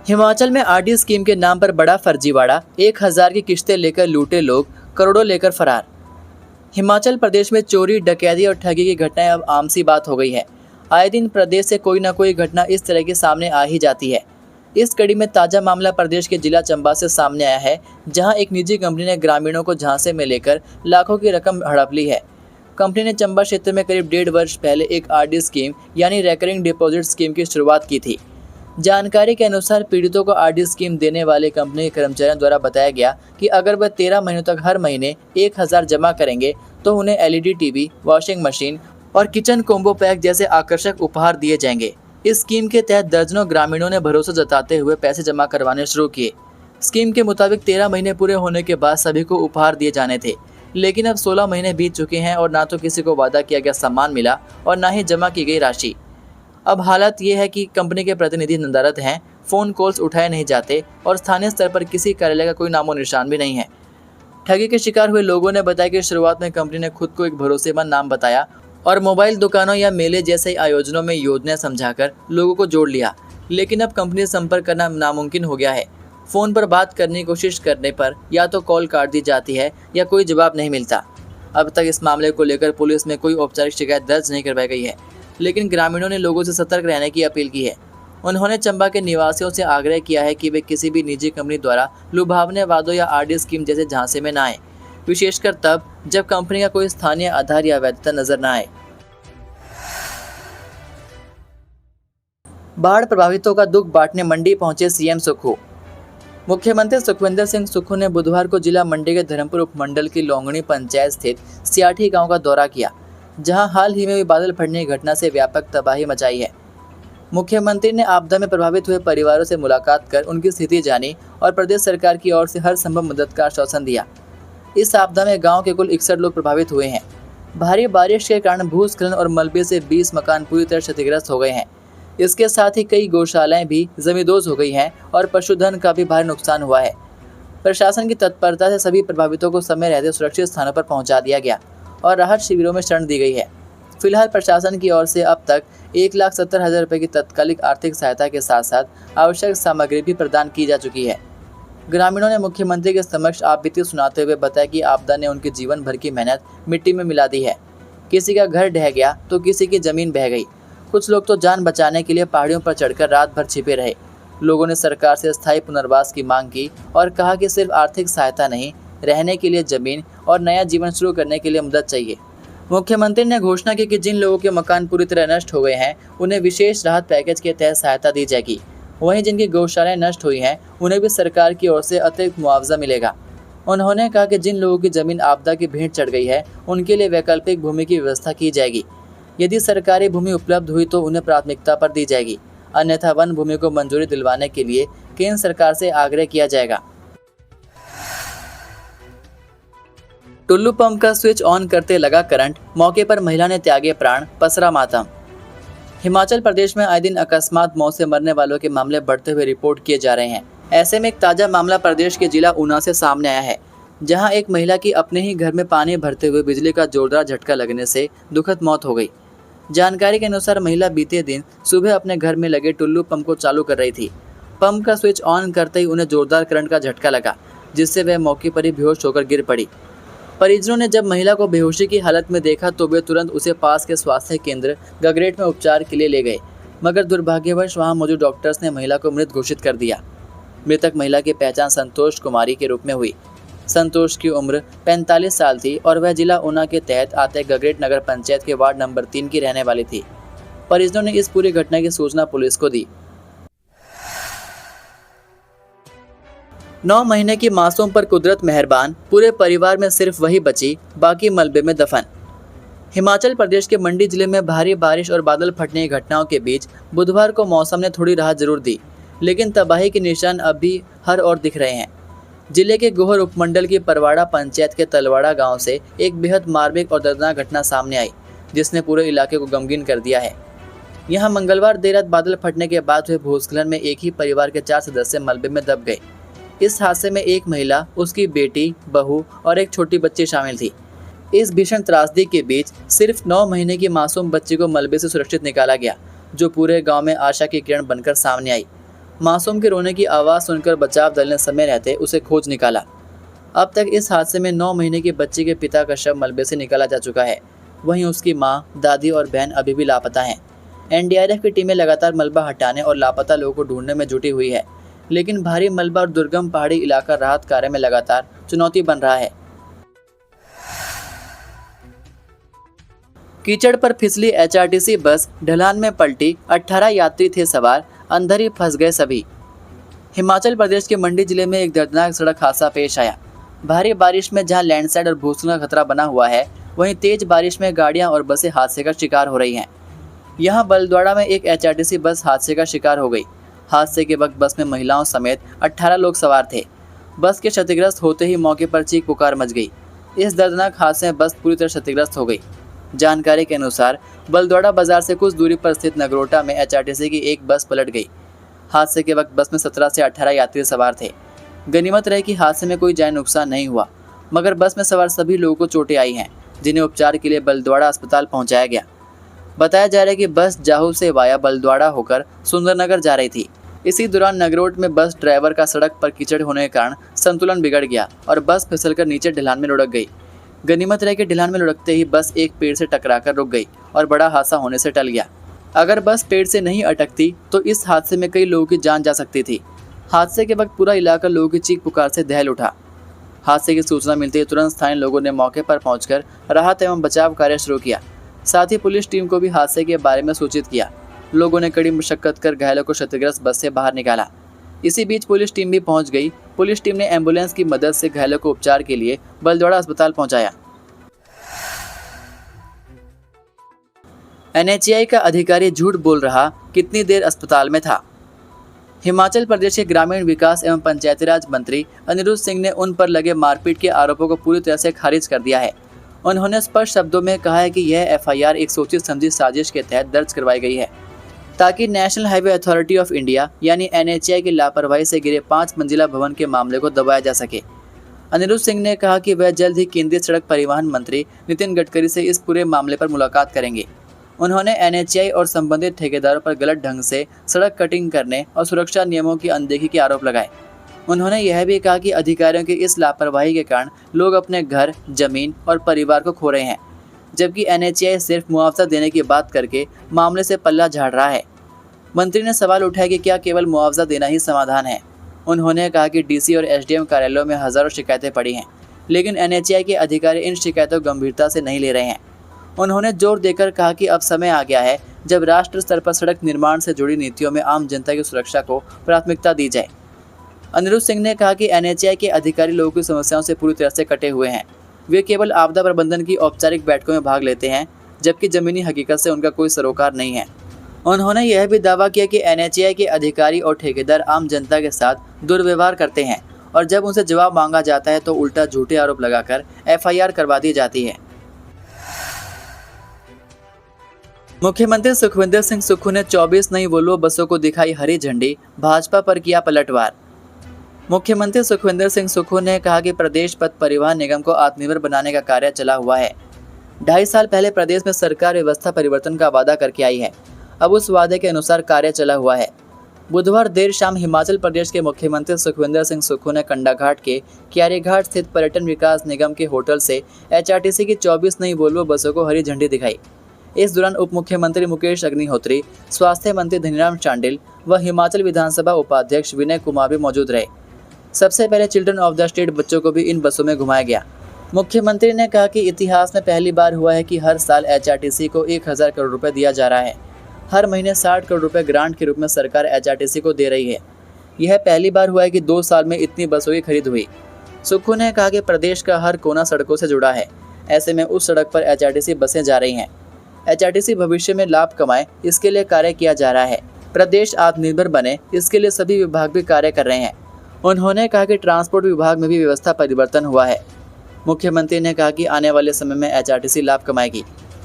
हिमाचल में RD scheme के नाम पर बड़ा फर्जीवाड़ा, 1000 की किश्तें लेकर लूटे लोग, करोड़ों लेकर फरार। हिमाचल प्रदेश में चोरी, डकैती और ठगी की घटनाएं अब आम सी बात हो गई है। आए दिन प्रदेश से कोई न कोई घटना इस तरह के सामने आ ही जाती है। इस कड़ी में ताज़ा मामला प्रदेश के जिला चंबा से सामने आया है, जहां एक निजी कंपनी ने ग्रामीणों को झांसे में लेकर लाखों की रकम हड़प ली है। कंपनी ने चंबा क्षेत्र में करीब 1.5 वर्ष पहले एक आरडी स्कीम यानी रेकरिंग डिपॉजिट स्कीम की शुरुआत की थी। जानकारी के अनुसार पीड़ितों को आरडी स्कीम देने वाले कंपनी के कर्मचारियों द्वारा बताया गया कि अगर वह 13 महीनों तक हर महीने 1000 जमा करेंगे तो उन्हें एलईडी टीवी, वॉशिंग मशीन और किचन कोम्बो पैक जैसे आकर्षक उपहार दिए जाएंगे। इस स्कीम के तहत दर्जनों ग्रामीणों ने भरोसा जताते हुए पैसे जमा करवाने शुरू किए। स्कीम के मुताबिक 13 महीने पूरे होने के बाद सभी को उपहार दिए जाने थे, लेकिन अब 16 महीने बीत चुके हैं और ना तो किसी को वादा किया गया सम्मान मिला और ना ही जमा की गई राशि। अब हालत ये है कि कंपनी के प्रतिनिधि नदारद हैं, फ़ोन कॉल्स उठाए नहीं जाते और स्थानीय स्तर पर किसी कार्यालय का कोई नामो निशान भी नहीं है। ठगी के शिकार हुए लोगों ने बताया कि शुरुआत में कंपनी ने खुद को एक भरोसेमंद नाम बताया और मोबाइल दुकानों या मेले जैसे आयोजनों में योजनाएं समझाकर लोगों को जोड़ लिया, लेकिन अब कंपनी से संपर्क करना नामुमकिन हो गया है। फ़ोन पर बात करने की कोशिश करने पर या तो कॉल काट दी जाती है या कोई जवाब नहीं मिलता। अब तक इस मामले को लेकर पुलिस में कोई औपचारिक शिकायत दर्ज नहीं करवाई गई है, लेकिन ग्रामीणों ने लोगों से सतर्क रहने की अपील की है। उन्होंने चंबा के निवासियों से आग्रह किया है कि वे किसी भी निजी कंपनी द्वारा लुभावने वादों या आरडी स्कीम जैसे झांसे में न आए, विशेषकर तब जब कंपनी का कोई स्थानीय आधार या वैधता नजर न आए। बाढ़ प्रभावितों का दुख बांटने मंडी पहुंचे सीएम सुक्खू। मुख्यमंत्री सुखविंदर सिंह सुक्खू ने बुधवार को जिला मंडी के धर्मपुर उपमंडल की लोंगणी पंचायत स्थित सियाठी गाँव का दौरा किया, जहां हाल ही में हुई बादल फटने की घटना से व्यापक तबाही मचाई है। मुख्यमंत्री ने आपदा में प्रभावित हुए परिवारों से मुलाकात कर उनकी स्थिति जानी और प्रदेश सरकार की ओर से हर संभव मदद का आश्वासन दिया। इस आपदा में गांव के कुल 61 लोग प्रभावित हुए हैं। भारी बारिश के कारण भूस्खलन और मलबे से 20 मकान पूरी तरह क्षतिग्रस्त हो गए हैं। इसके साथ ही कई गौशालाएं भी जमींदोज हो गई हैं और पशुधन का भी भारी नुकसान हुआ है। प्रशासन की तत्परता से सभी प्रभावितों को समय रहते सुरक्षित स्थानों पर पहुँचा दिया गया और राहत शिविरों में शरण दी गई है। फिलहाल प्रशासन की ओर से अब तक 1,70,000 रुपये की तत्कालिक आर्थिक सहायता के साथ साथ आवश्यक सामग्री भी प्रदान की जा चुकी है। ग्रामीणों ने मुख्यमंत्री के समक्ष आपबीती सुनाते हुए बताया कि आपदा ने उनकी जीवन भर की मेहनत मिट्टी में मिला दी है। किसी का घर ढह गया तो किसी की जमीन बह गई। कुछ लोग तो जान बचाने के लिए पहाड़ियों पर चढ़कर रात भर छिपे रहे। लोगों ने सरकार से स्थायी पुनर्वास की मांग की और कहा कि सिर्फ आर्थिक सहायता नहीं, रहने के लिए जमीन और नया जीवन शुरू करने के लिए मदद चाहिए। मुख्यमंत्री ने घोषणा की कि जिन लोगों के मकान पूरी तरह नष्ट हो गए हैं उन्हें विशेष राहत पैकेज के तहत सहायता दी जाएगी। वहीं जिनकी गौशालाएं नष्ट हुई हैं उन्हें भी सरकार की ओर से अतिरिक्त मुआवजा मिलेगा। उन्होंने कहा कि जिन लोगों की जमीन आपदा की भेंट चढ़ गई है उनके लिए वैकल्पिक भूमि की व्यवस्था की जाएगी। यदि सरकारी भूमि उपलब्ध हुई तो उन्हें प्राथमिकता पर दी जाएगी, अन्यथा वन भूमि को मंजूरी दिलवाने के लिए केंद्र सरकार से आग्रह किया जाएगा। टुल्लू पंप का स्विच ऑन करते लगा करंट, मौके पर महिला ने त्यागे प्राण, पसरा मातम। हिमाचल प्रदेश में आए दिन अकस्मात मौत से मरने वालों के मामले बढ़ते हुए रिपोर्ट किए जा रहे हैं। ऐसे में एक ताज़ा मामला प्रदेश के जिला ऊना से सामने आया है, जहां एक महिला की अपने ही घर में पानी भरते हुए बिजली का जोरदार झटका लगने से दुखद मौत हो गई। जानकारी के अनुसार महिला बीते दिन सुबह अपने घर में लगे टुल्लू पंप को चालू कर रही थी। पंप का स्विच ऑन करते ही उन्हें जोरदार करंट का झटका लगा, जिससे वह मौके पर ही बेहोश होकर गिर पड़ी। परिजनों ने जब महिला को बेहोशी की हालत में देखा तो वे तुरंत उसे पास के स्वास्थ्य केंद्र गगरेट में उपचार के लिए ले गए, मगर दुर्भाग्यवश वहां मौजूद डॉक्टर्स ने महिला को मृत घोषित कर दिया। मृतक महिला की पहचान संतोष कुमारी के रूप में हुई। संतोष की उम्र 45 साल थी और वह जिला ऊना के तहत आते गगरेट नगर पंचायत के वार्ड नंबर 3 की रहने वाली थी। परिजनों ने इस पूरी घटना की सूचना पुलिस को दी। 9 महीने की मासूम पर कुदरत मेहरबान, पूरे परिवार में सिर्फ वही बची, बाकी मलबे में दफन। हिमाचल प्रदेश के मंडी जिले में भारी बारिश और बादल फटने की घटनाओं के बीच बुधवार को मौसम ने थोड़ी राहत जरूर दी, लेकिन तबाही के निशान अब भी हर ओर दिख रहे हैं। जिले के गोहर उपमंडल की परवाड़ा पंचायत के तलवाड़ा गांव से एक बेहद मार्मिक और दर्दनाक घटना सामने आई, जिसने पूरे इलाके को गमगीन कर दिया है। यहां मंगलवार देर रात बादल फटने के बाद हुए भूस्खलन में एक ही परिवार के 4 सदस्य मलबे में दब गए। इस हादसे में एक महिला, उसकी बेटी, बहू और एक छोटी बच्ची शामिल थी। इस भीषण त्रासदी के बीच सिर्फ 9 महीने की मासूम बच्ची को मलबे से सुरक्षित निकाला गया, जो पूरे गांव में आशा की किरण बनकर सामने आई। मासूम के रोने की आवाज़ सुनकर बचाव दल ने समय रहते उसे खोज निकाला। अब तक इस हादसे में 9 महीने की बच्ची के पिता का शव मलबे से निकाला जा चुका है। वहीं उसकी मां, दादी और बहन अभी भी लापता हैं। एनडीआरएफ की टीमें लगातार मलबा हटाने और लापता लोगों को ढूंढने में जुटी हुई है, लेकिन भारी मलबा और दुर्गम पहाड़ी इलाका राहत कार्य में लगातार चुनौती बन रहा है। कीचड़ पर फिसली एचआरटीसी बस, ढलान में पलटी, 18 यात्री थे सवार, अंदर ही फंस गए सभी। हिमाचल प्रदेश के मंडी जिले में एक दर्दनाक सड़क हादसा पेश आया। भारी बारिश में जहां लैंडस्लाइड और भूस्खलन का खतरा बना हुआ है, वहीं तेज बारिश में गाड़ियां और बसें हादसे का शिकार हो रही हैं। यहां बलद्वाड़ा में एक एचआरटीसी बस हादसे का शिकार हो गई। हादसे के वक्त बस में महिलाओं समेत 18 लोग सवार थे। बस के क्षतिग्रस्त होते ही मौके पर चीख पुकार मच गई। इस दर्दनाक हादसे में बस पूरी तरह क्षतिग्रस्त हो गई। जानकारी के अनुसार बलद्वाड़ा बाजार से कुछ दूरी पर स्थित नगरोटा में एचआरटीसी की एक बस पलट गई। हादसे के वक्त बस में 17 से 18 यात्री सवार थे। गनीमत रहे कि हादसे में कोई जान नुकसान नहीं हुआ, मगर बस में सवार सभी लोगों को चोटें आई हैं, जिन्हें उपचार के लिए बलद्वाड़ा अस्पताल पहुंचाया गया। बताया जा रहा है कि बस जाहू से वाया बलद्वाड़ा होकर सुंदरनगर जा रही थी। इसी दौरान नगरोट में बस ड्राइवर का सड़क पर कीचड़ होने के कारण संतुलन बिगड़ गया और बस फिसलकर नीचे ढलान में लुढ़क गई। गनीमत रहे कि ढलान में लुढ़कते ही बस एक पेड़ से टकराकर रुक गई और बड़ा हादसा होने से टल गया। अगर बस पेड़ से नहीं अटकती तो इस हादसे में कई लोगों की जान जा सकती थी। हादसे के वक्त पूरा इलाका लोगों की चीख पुकार से दहल उठा। हादसे की सूचना मिलते ही तुरंत स्थानीय लोगों ने मौके पर पहुंचकर राहत एवं बचाव कार्य शुरू किया। साथ ही पुलिस टीम को भी हादसे के बारे में सूचित किया। लोगों ने कड़ी मशक्कत कर घायलों को क्षतिग्रस्त बस से बाहर निकाला। इसी बीच पुलिस टीम भी पहुंच गई। पुलिस टीम ने एम्बुलेंस की मदद से घायलों को उपचार के लिए बलद्वाड़ा अस्पताल पहुंचाया। एनएचएआई का अधिकारी झूठ बोल रहा, कितनी देर अस्पताल में था। हिमाचल प्रदेश के ग्रामीण विकास एवं पंचायती राज मंत्री अनिरुद्ध सिंह ने उन पर लगे मारपीट के आरोपों को पूरी तरह से खारिज कर दिया है। उन्होंने स्पष्ट शब्दों में कहा है कि यह एफआईआर एक सोची समझी साजिश के तहत दर्ज करवाई गई है, ताकि national highway authority of India यानी एनएचएआई की लापरवाही से गिरे 5 मंजिला भवन के मामले को दबाया जा सके। अनिरुद्ध सिंह ने कहा कि वह जल्द ही केंद्रीय सड़क परिवहन मंत्री नितिन गडकरी से इस पूरे मामले पर मुलाकात करेंगे। उन्होंने एनएचएआई और संबंधित ठेकेदारों पर गलत ढंग से सड़क कटिंग करने और सुरक्षा नियमों की अनदेखी के आरोप लगाए। उन्होंने यह भी कहा कि अधिकारियों की इस लापरवाही के कारण लोग अपने घर, जमीन और परिवार को खो रहे हैं, जबकि एनएचएआई सिर्फ मुआवजा देने की बात करके मामले से पल्ला झाड़ रहा है। मंत्री ने सवाल उठाया कि क्या केवल मुआवजा देना ही समाधान है। उन्होंने कहा कि डीसी और एसडीएम कार्यालयों में हजारों शिकायतें पड़ी हैं, लेकिन एनएचएआई के अधिकारी इन शिकायतों को गंभीरता से नहीं ले रहे हैं। उन्होंने जोर देकर कहा कि अब समय आ गया है जब राष्ट्र स्तर पर सड़क निर्माण से जुड़ी नीतियों में आम जनता की सुरक्षा को प्राथमिकता दी जाए। अनिरुद्ध सिंह ने कहा कि एनएचएआई के अधिकारी लोगों की समस्याओं से पूरी तरह से कटे हुए हैं। वे केवल आपदा प्रबंधन की औपचारिक बैठकों में भाग लेते हैं, जबकि जमीनी हकीकत से उनका कोई सरोकार नहीं है। उन्होंने यह भी दावा किया कि एनएचएआई के अधिकारी और ठेकेदार आम जनता के साथ दुर्व्यवहार करते हैं और जब उनसे जवाब मांगा जाता है तो उल्टा झूठे आरोप लगाकर एफआईआर करवा दी जाती है। मुख्यमंत्री सुखविंदर सिंह सुक्खू ने 24 नई वोल्वो बसों को दिखाई हरी झंडी, भाजपा पर किया पलटवार। मुख्यमंत्री सुखविंदर सिंह सुक्खू ने कहा कि प्रदेश पथ परिवहन निगम को आत्मनिर्भर बनाने का कार्य चला हुआ है। 2.5 साल पहले प्रदेश में सरकार व्यवस्था परिवर्तन का वादा करके आई है। अब उस वादे के अनुसार कार्य चला हुआ है। बुधवार देर शाम हिमाचल प्रदेश के मुख्यमंत्री सुखविंदर सिंह सुक्खू ने कंडाघाट के क्यारीघाट स्थित पर्यटन विकास निगम के होटल से एचआरटीसी की 24 नई वोल्वो बसों को हरी झंडी दिखाई। इस दौरान उप मुख्यमंत्री मुकेश अग्निहोत्री, स्वास्थ्य मंत्री धनीराम शांडिल व हिमाचल विधानसभा उपाध्यक्ष विनय कुमार भी मौजूद रहे। सबसे पहले चिल्ड्रन ऑफ द स्टेट बच्चों को भी इन बसों में घुमाया गया। मुख्यमंत्री ने कहा कि इतिहास में पहली बार हुआ है कि हर साल एचआरटीसी को 1000 करोड़ रुपए दिया जा रहा है। हर महीने 60 करोड़ रुपए ग्रांट के रूप में सरकार एचआरटीसी को दे रही है। यह पहली बार हुआ है कि 2 साल में इतनी बसों की खरीद हुई। सुक्खू ने कहा कि प्रदेश का हर कोना सड़कों से जुड़ा है, ऐसे में उस सड़क पर एचआरटीसी बसें जा रही हैं। एचआरटीसी भविष्य में लाभ कमाए, इसके लिए कार्य किया जा रहा है। प्रदेश आत्मनिर्भर बने, इसके लिए सभी विभाग भी कार्य कर रहे हैं। उन्होंने कहा कि ट्रांसपोर्ट विभाग में भी व्यवस्था परिवर्तन हुआ है। मुख्यमंत्री ने कहा कि आने वाले समय में एचआरटीसी लाभ कमाएगी।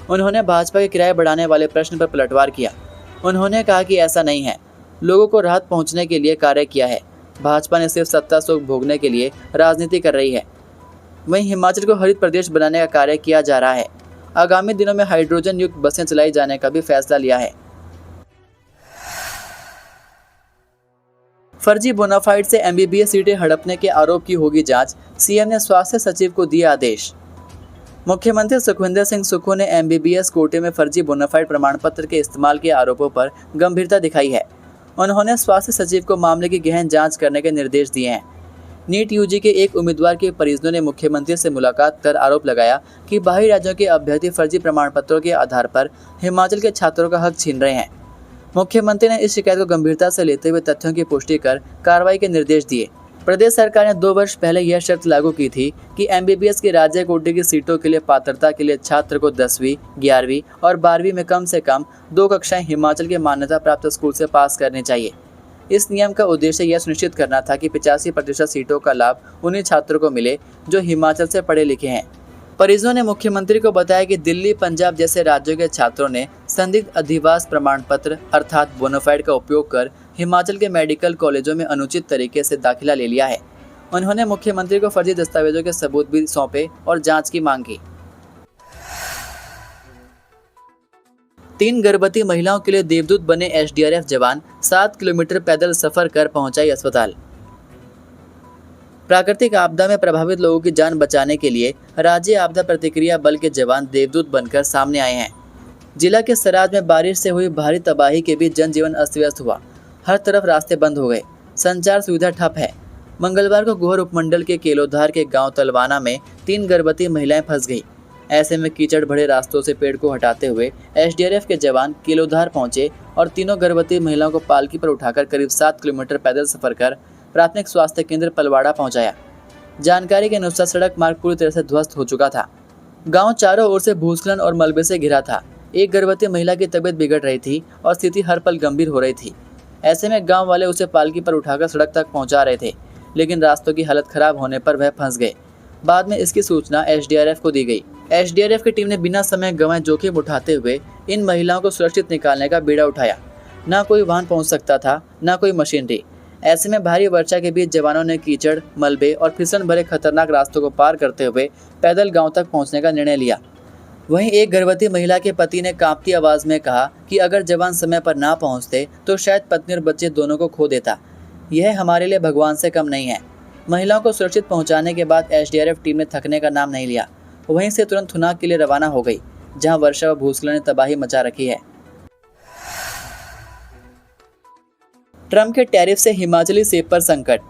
उन्होंने भाजपा के किराए बढ़ाने वाले प्रश्न पर पलटवार किया। उन्होंने कहा कि ऐसा नहीं है, लोगों को राहत पहुंचने के लिए कार्य किया है। भाजपा ने सिर्फ सत्ता सुख भोगने के लिए राजनीति कर रही है। वहीं हिमाचल को हरित प्रदेश बनाने का कार्य किया जा रहा है। आगामी दिनों में हाइड्रोजन युक्त बसें चलाई जाने का भी फैसला लिया है। फर्जी बोनाफाइड से एमबीबीएस सीटें हड़पने के आरोप की होगी जांच, सीएम ने स्वास्थ्य सचिव को दिए आदेश। मुख्यमंत्री सुखविंदर सिंह सुक्खू ने एमबीबीएस कोटे में फर्जी बोनाफाइड प्रमाण पत्र के इस्तेमाल के आरोपों पर गंभीरता दिखाई है। उन्होंने स्वास्थ्य सचिव को मामले की गहन जांच करने के निर्देश दिए हैं। नीट यूजी के एक उम्मीदवार के परिजनों ने मुख्यमंत्री से मुलाकात कर आरोप लगाया कि बाहरी राज्यों के अभ्यर्थी फर्जी प्रमाण पत्रों के आधार पर हिमाचल के छात्रों का हक छीन रहे हैं। मुख्यमंत्री ने इस शिकायत को गंभीरता से लेते हुए तथ्यों की पुष्टि कर कार्रवाई के निर्देश दिए। प्रदेश सरकार ने 2 वर्ष पहले यह शर्त लागू की थी कि एमबीबीएस की राज्य कोटे की सीटों के लिए पात्रता के लिए छात्र को 10वीं, 11वीं और 12वीं में कम से कम 2 कक्षाएं हिमाचल के मान्यता प्राप्त स्कूल से पास करनी चाहिए। इस नियम का उद्देश्य यह सुनिश्चित करना था कि 85% सीटों का लाभ उन्हीं छात्रों को मिले जो हिमाचल से पढ़े लिखे हैं। परिजनों ने मुख्यमंत्री को बताया कि दिल्ली, पंजाब जैसे राज्यों के छात्रों ने संदिग्ध अधिवास प्रमाण पत्र अर्थात बोनाफाइड का उपयोग कर हिमाचल के मेडिकल कॉलेजों में अनुचित तरीके से दाखिला ले लिया है। उन्होंने मुख्यमंत्री को फर्जी दस्तावेजों के सबूत भी सौंपे और जांच की मांग की। 3 गर्भवती महिलाओं के लिए देवदूत बने एसडीआरएफ जवान, 7 किलोमीटर पैदल सफर कर पहुंचाई अस्पताल। प्राकृतिक आपदा में प्रभावित लोगों की जान बचाने के लिए राज्य आपदा प्रतिक्रिया बल के जवान देवदूत बनकर सामने आए हैं। जिला के सराज में बारिश से हुई भारी तबाही के बीच जनजीवन अस्त व्यस्त हुआ। हर तरफ रास्ते बंद हो गए, संचार सुविधा ठप है। मंगलवार को गोहर उपमंडल के केलोधार के गांव तलवाना में 3 गर्भवती महिलाएं फंस गई। ऐसे में कीचड़ भरे रास्तों से पेड़ को हटाते हुए एसडीआरएफ के जवान केलोधार पहुंचे और तीनों गर्भवती महिलाओं को पालकी पर उठाकर करीब 7 किलोमीटर पैदल सफर कर प्राथमिक स्वास्थ्य केंद्र पलवाड़ा पहुंचाया। जानकारी के अनुसार सड़क मार्ग पूरी तरह से ध्वस्त हो चुका था। गांव चारों ओर से भूस्खलन और मलबे से घिरा था। एक गर्भवती महिला की तबीयत बिगड़ रही थी और स्थिति हर पल गंभीर हो रही थी। ऐसे में गांव वाले उसे पालकी पर उठाकर सड़क तक पहुंचा रहे थे, लेकिन रास्तों की हालत खराब होने पर वह फंस गए। बाद में इसकी सूचना एसडीआरएफ को दी गई। एसडीआरएफ की टीम ने बिना समय गंवाए जोखिम उठाते हुए इन महिलाओं को सुरक्षित निकालने का बीड़ा उठाया। ना कोई वाहन पहुंच सकता था, ना कोई मशीनरी। ऐसे में भारी वर्षा के बीच जवानों ने कीचड़, मलबे और फिसलन भरे खतरनाक रास्तों को पार करते हुए पैदल गांव तक पहुंचने का निर्णय लिया। वहीं एक गर्भवती महिला के पति ने कांपती आवाज में कहा कि अगर जवान समय पर ना पहुंचते तो शायद पत्नी और बच्चे दोनों को खो देता। यह हमारे लिए भगवान से कम नहीं है। महिलाओं को सुरक्षित पहुंचाने के बाद एसडीआरएफ टीम ने थकने का नाम नहीं लिया। वहीं से तुरंत थुनाग के लिए रवाना हो गई, जहां वर्षा व भूस्खलन ने तबाही मचा रखी है। ट्रंप के टैरिफ से हिमाचली सेब पर संकट।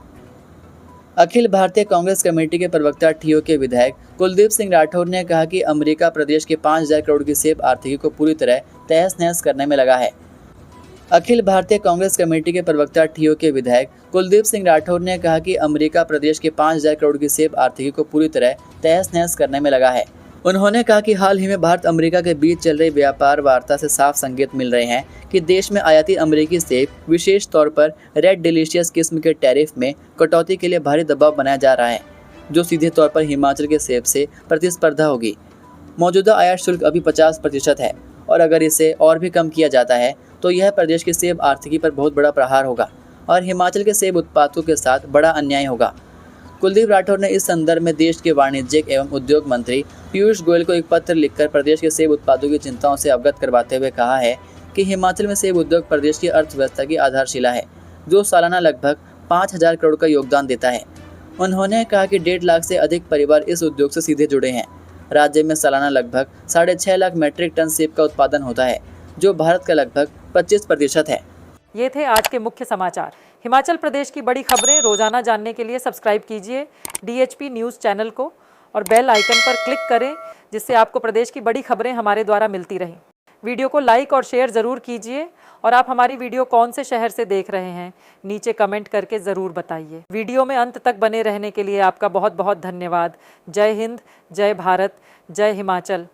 अखिल भारतीय कांग्रेस कमेटी के प्रवक्ता टीओ के विधायक कुलदीप सिंह राठौर ने कहा कि अमेरिका प्रदेश के 5,000 करोड़ की सेब आर्थिकी को पूरी तरह तहस-नहस करने में लगा है। अखिल भारतीय कांग्रेस कमेटी के प्रवक्ता टीओ के विधायक कुलदीप सिंह राठौर ने कहा कि अमेरिका प्रदेश के 5,000 करोड़ की सेब आर्थिकी को पूरी तरह तहस-नहस करने में लगा है। उन्होंने कहा कि हाल ही में भारत अमेरिका के बीच चल रही व्यापार वार्ता से साफ संकेत मिल रहे हैं कि देश में आयाती अमेरिकी सेब, विशेष तौर पर रेड डिलीशियस किस्म के टैरिफ में कटौती के लिए भारी दबाव बनाया जा रहा है, जो सीधे तौर पर हिमाचल के सेब से प्रतिस्पर्धा होगी। मौजूदा आयात शुल्क अभी 50% है और अगर इसे और भी कम किया जाता है तो यह प्रदेश की सेब आर्थिकी पर बहुत बड़ा प्रहार होगा और हिमाचल के सेब उत्पादकों के साथ बड़ा अन्याय होगा। कुलदीप राठौर ने इस संदर्भ में देश के वाणिज्यिक एवं उद्योग मंत्री पीयूष गोयल को एक पत्र लिखकर प्रदेश के सेब उत्पादकों की चिंताओं से अवगत करवाते हुए कहा है कि हिमाचल में सेब उद्योग प्रदेश की अर्थव्यवस्था की आधारशिला है, जो सालाना लगभग 5,000 करोड़ का योगदान देता है। उन्होंने कहा कि 1.5 लाख से अधिक परिवार इस उद्योग से सीधे जुड़े हैं। राज्य में सालाना लगभग 6.5 लाख मीट्रिक टन सेब का उत्पादन होता है, जो भारत का लगभग 25% है। ये थे आज के मुख्य समाचार। हिमाचल प्रदेश की बड़ी खबरें रोजाना जानने के लिए सब्सक्राइब कीजिए DHP न्यूज़ चैनल को और बेल आइकन पर क्लिक करें, जिससे आपको प्रदेश की बड़ी खबरें हमारे द्वारा मिलती रहें। वीडियो को लाइक और शेयर ज़रूर कीजिए और आप हमारी वीडियो कौन से शहर से देख रहे हैं नीचे कमेंट करके ज़रूर बताइए। वीडियो में अंत तक बने रहने के लिए आपका बहुत बहुत धन्यवाद। जय हिंद, जय भारत, जय हिमाचल।